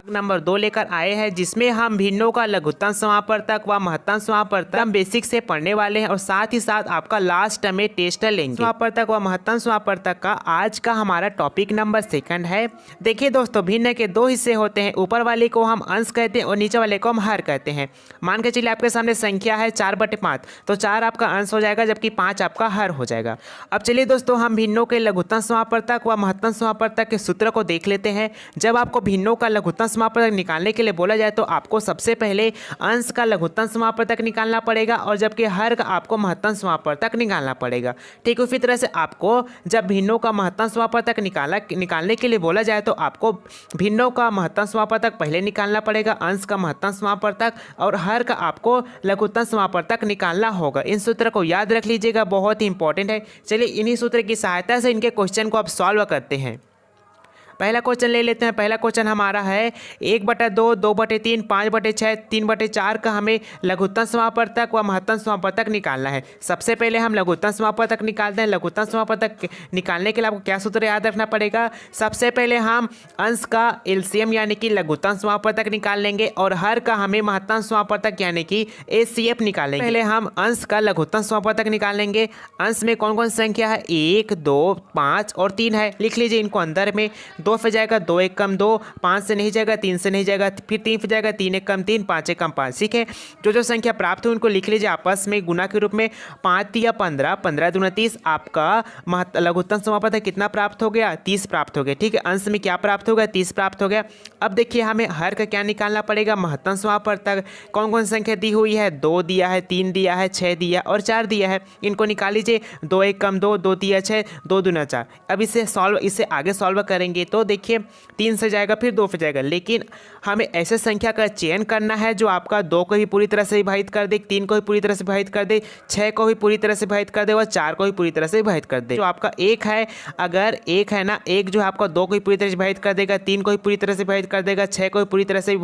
Number 2 लेकर आए हैं, जिसमें हम भिन्नों का लघुत्तम समापवर्तक व महत्तम समापवर्तक हम बेसिक से पढ़ने वाले हैं और साथ ही साथ आपका लास्ट में टेस्ट लेंगे। समापवर्तक व महत्तम समापवर्तक का आज का हमारा टॉपिक नंबर 2 है। देखिए दोस्तों, भिन्न के दो हिस्से होते हैं, ऊपर वाले को हम अंश कहते हैं और नीचे वाले को हम हर कहते हैं। मान के चलिए आपके सामने संख्या है 4/5, तो 4 आपका अंश हो जाएगा जबकि 5 आपका हर हो जाएगा। अब चलिए दोस्तों, हम भिन्नों के लघुत्तम समापवर्तक व महत्तम समापवर्तक के सूत्र को देख लेते हैं। जब आपको भिन्नों का लघुत्तम समापवर्तक निकालने के लिए बोला जाए तो आपको सबसे पहले अंश का लघुत्तम समापवर्तक निकालना पड़ेगा और जबकि हर का आपको महत्तम समापवर्तक निकालना पड़ेगा। ठीक उसी तरह से आपको जब भिन्नों का महत्तम समापवर्तक निकालने के लिए बोला जाए तो आपको भिन्नों का महत्तम समापवर्तक पहले निकालना पड़ेगा, अंश का महत्तम समापवर्तक और हर का आपको लघुत्तम समापवर्तक निकालना होगा। इन सूत्र को याद रख लीजिएगा, बहुत ही इंपॉर्टेंट है। चलिए इन्हीं सूत्र की सहायता से इनके क्वेश्चन को आप सॉल्व करते हैं। पहला क्वेश्चन ले लेते हैं। पहला क्वेश्चन हमारा है 1/2, 2/3, 5/6, 3/4 का हमें लघुत्तम समापवर्तक व महत्तम समापवर्तक निकालना है। सबसे पहले हम लघुत्तम समापवर्तक निकालते हैं। लघुत्तम समापवर्तक निकालने के लिए आपको क्या सूत्र याद रखना पड़ेगा? सबसे पहले हम अंश का एलसीएम यानी कि लघुत्तम समापवर्तक निकाल लेंगे और हर का हमें महत्तम समापवर्तक यानी कि एचसीएफ निकालेंगे। पहले हम अंश का लघुत्तम समापवर्तक निकालेंगे। अंश में कौन कौन संख्या है? 1, 2, 5 और 3 है। लिख लीजिए इनको अंदर में। 2 पे जाएगा 2 1 कम 2, 5 से नहीं जाएगा, 3 से नहीं जाएगा, फिर 3 पे जाएगा 3 1 कम 3, 5 1 कम 5। ठीक है, जो संख्या प्राप्त हुई उनको लिख लीजिए आपस में गुना के रूप में। 5 या 15, 15 दूना 30, आपका लघुत्तम समापवर्तक कितना प्राप्त हो गया? 30 प्राप्त हो गया। ठीक है, अंश में क्या प्राप्त हो गया? 30 प्राप्त हो गया। अब देखिए हमें हर का क्या निकालना पड़ेगा? महत्तम समापवर्तक। कौन कौन संख्या दी हुई है? 2 दिया है, 3 दिया है, 6 दिया और 4 दिया है। इनको निकाल लीजिए। 2 1 कम 2, 2 3 6, 2 दूना 4। अब इसे आगे सॉल्व करेंगे तो देखिए 3 से जाएगा, फिर 2 पे जाएगा, लेकिन हमें ऐसे संख्या का चयन करना है जो आपका 2 को भी पूरी तरह से विभाजित कर दे, 3 को भी पूरी तरह से विभाजित कर दे, 6 को भी पूरी तरह से विभाजित कर दे और 4 को भी पूरी तरह से विभाजित कर दे। जो आपका 1 है, अगर 1 है ना, 1 जो है आपका 2 को भी पूरी तरह से विभाजित कर देगा, 3 को भी पूरी तरह से विभाजित कर देगा, 6 को भी पूरी तरह से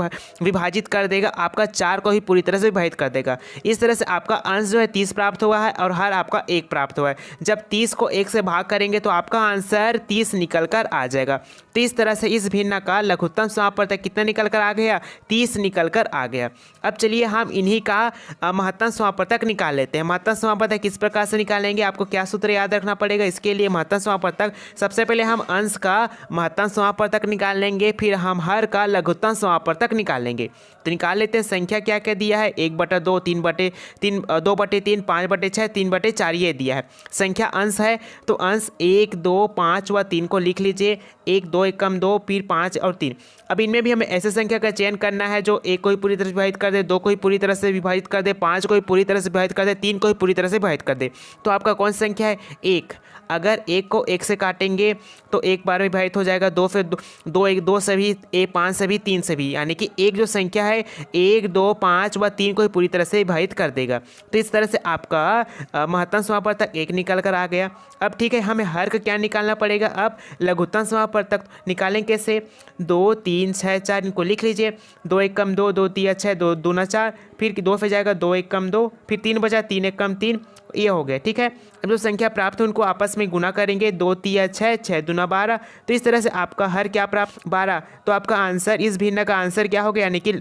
विभाजित कर देगा, आपका 4 को भी पूरी तरह से विभाजित कर देगा। इस तरह से आपका अंश जो है 30 प्राप्त हुआ है और हर आपका 1 प्राप्त हुआ है। जब 30 को 1 से भाग करेंगे तो आपका आंसर 30 निकल कर आ जाएगा। तो इस तरह से इस भिन्न का लघुत्तम समापवर्तक कितना निकल कर आ गया? 30 निकल कर आ गया। अब चलिए हम इन्हीं का महत्तम समापवर्तक निकाल लेते हैं। महत्तम समापवर्तक किस प्रकार से निकालेंगे? आपको क्या सूत्र याद रखना पड़ेगा इसके लिए? महत्तम समापवर्तक सबसे पहले हम अंश का महत्तम समापवर्तक निकाल लेंगे, फिर हम हर का लघुत्तम समापवर्तक निकाल लेंगे। तो निकाल लेते हैं। संख्या क्या क्या दिया है? 1/2, 3/3, 2/3, 5/6, 3/4 ये दिया है। संख्या अंश है तो अंश 1, 2, 5 व 3 को लिख लीजिए। 1 2 1 कम 2, फिर 5 और 3। अब इनमें भी हमें ऐसे संख्या का चयन करना है जो 1 को ही पूरी तरह से विभाजित कर दे, 2 को ही पूरी तरह से विभाजित कर दे, 5 को ही पूरी तरह से विभाजित कर दे, 3 को ही पूरी तरह से विभाजित कर दे। तो आपका कौन सी संख्या है? 1। अगर 1 को 1 से काटेंगे तो 1 बार में विभाजित हो जाएगा, 2 फिर 2 1 2 से भी, 5 से भी, 3 से भी, यानी कि 1 जो संख्या है 1 2 5 व 3 को ही पूरी तरह से विभाजित कर देगा। तो इस तरह से आपका महत्तम समापवर्तक 1 निकल कर आ गया। अब ठीक है, हमें हर का क्या निकालना पड़ेगा? अब लघुत्तम समापवर्तक निकालें कैसे? 2 3 6 4 इनको लिख लीजिए। 2 1 कम 2, 2 3 6, 2 दूना 4, फिर 2 पे जाएगा 2 1 कम 2, फिर 3 बचा, 3 1 कम 3, ये हो गया। ठीक है, अब जो संख्या प्राप्त है उनको आपस में गुना करेंगे। 2 3 6, 6 दूना 12। तो इस तरह से आपका हर क्या प्राप्त? 12। तो आपका आंसर, इस भिन्न का आंसर क्या हो गया? यानी कि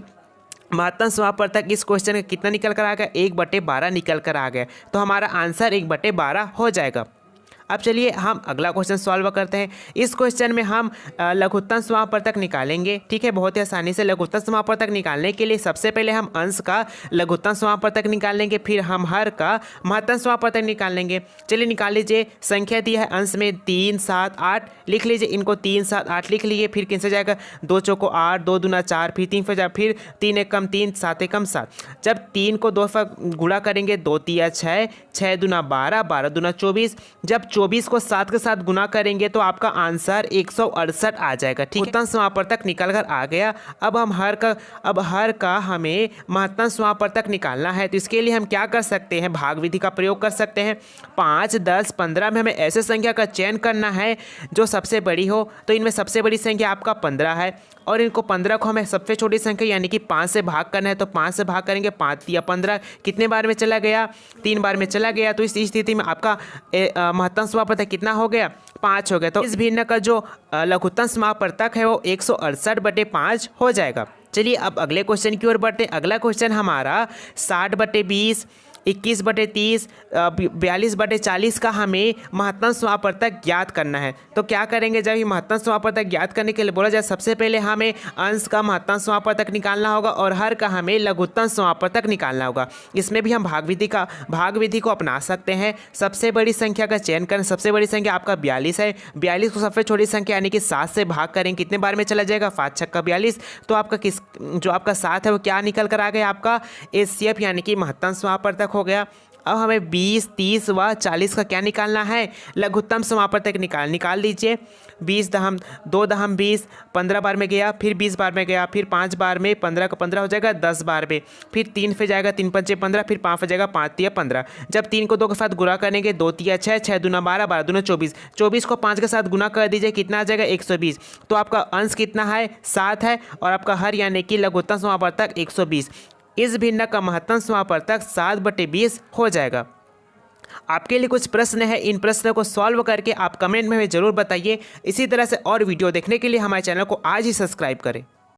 महत्तम समापवर्तक इस क्वेश्चन का कितना निकल कर आ गया? 1/12 निकल कर आ गया। तो हमारा आंसर 1/12 हो जाएगा। अब चलिए हम अगला क्वेश्चन सॉल्व करते हैं। इस क्वेश्चन में हम लघुत्तम समापवर्तक निकालेंगे। ठीक है, बहुत ही आसानी से लघुत्तम समापवर्तक निकालने के लिए सबसे पहले हम अंश का लघुत्तम समापवर्तक निकाल लेंगे, फिर हम हर का महत्तम समापवर्तक निकाल लेंगे। चलिए निकाल लीजिए। संख्या दी है अंश में 3 7 8, लिख लीजिए इनको। 3 7 8 लिख लीजिए, फिर किन से जाएगा? 2 चौको 8, 2 दूना 4, फिर 3 पे जाए, फिर 3 1 कम 3, 7 1 कम 7। जब 3 को 2 से गुणा करेंगे, 2 3 6, 6 दूना 12, 12 दूना 24। जब 24 को 7 के साथ गुना करेंगे तो आपका आंसर 168 आ जाएगा। ठीक है, महत्तम समापवर्तक निकल कर आ गया। अब हर का हमें महत्तम समापवर्तक निकालना है। तो इसके लिए हम क्या कर सकते हैं? भाग विधि का प्रयोग कर सकते हैं। 5 10 15 में हमें ऐसे संख्या का चयन करना है जो सबसे बड़ी हो। तो इनमें सबसे बड़ी संख्या आपका 15 है और इनको 15 को हमें सबसे छोटी संख्या यानी कि 5 से भाग करना है। तो 5 से भाग करेंगे, 5 या 15 कितने बार में चला गया? 3 बार में चला गया। तो इस स्थिति में आपका महत्तम महत्तम समापवर्तक कितना हो गया, 5 हो गया। तो इस भिन्न का जो लघुत्तम समापवर्तक है वो 168/5 हो जाएगा। चलिए अब अगले क्वेश्चन की ओर बढ़ते हैं। अगला क्वेश्चन हमारा 60/20, 21/30, 42/40 का हमें महत्तम समापवर्तक ज्ञात करना है। तो क्या करेंगे, जब ये महत्तम समापवर्तक ज्ञात करने के लिए बोला जाए, सबसे पहले हमें अंश का महत्तम समापवर्तक निकालना होगा और हर का हमें लघुत्तम समापवर्तक निकालना होगा। इसमें भी हम भाग विधि को अपना सकते हैं। सबसे बड़ी संख्या का चयन करें। सबसे बड़ी संख्या आपका 42 है। 42 को सबसे छोटी संख्या यानी कि 7 से भाग करें, कितने बार में चला जाएगा, 5 छक्का 42। तो आपका जो आपका 7 है वो क्या निकल कर आ गया, आपका HCF यानी कि महत्तम समापवर्तक हो गया। अब हमें 20, 30 व 40 का क्या निकालना है, लघुत्तम समापवर्तक निकाल दीजिए। 2-20, 15 बार में गया, फिर 20 बार में गया, फिर 5 बार में 15 का 15 हो जाएगा 10 बार में, फिर 3 पे जाएगा 3 पंचे 15, फिर 5 पे जाएगा 5 तिया 15। जब 3 को 2 के साथ गुणा करेंगे 2 तिया 6, 6 दूना 12, 12 दूना 24, 24 को 5 के साथ गुणा कर दीजिए, कितना आ जाएगा 120। तो आपका अंश कितना है, 7 है और आपका हर यानी कि लघुत्तम समापवर्तक 120। इस भिन्न का महत्तम समापवर्तक 7/20 हो जाएगा। आपके लिए कुछ प्रश्न है, इन प्रश्नों को सॉल्व करके आप कमेंट में हमें जरूर बताइए। इसी तरह से और वीडियो देखने के लिए हमारे चैनल को आज ही सब्सक्राइब करें।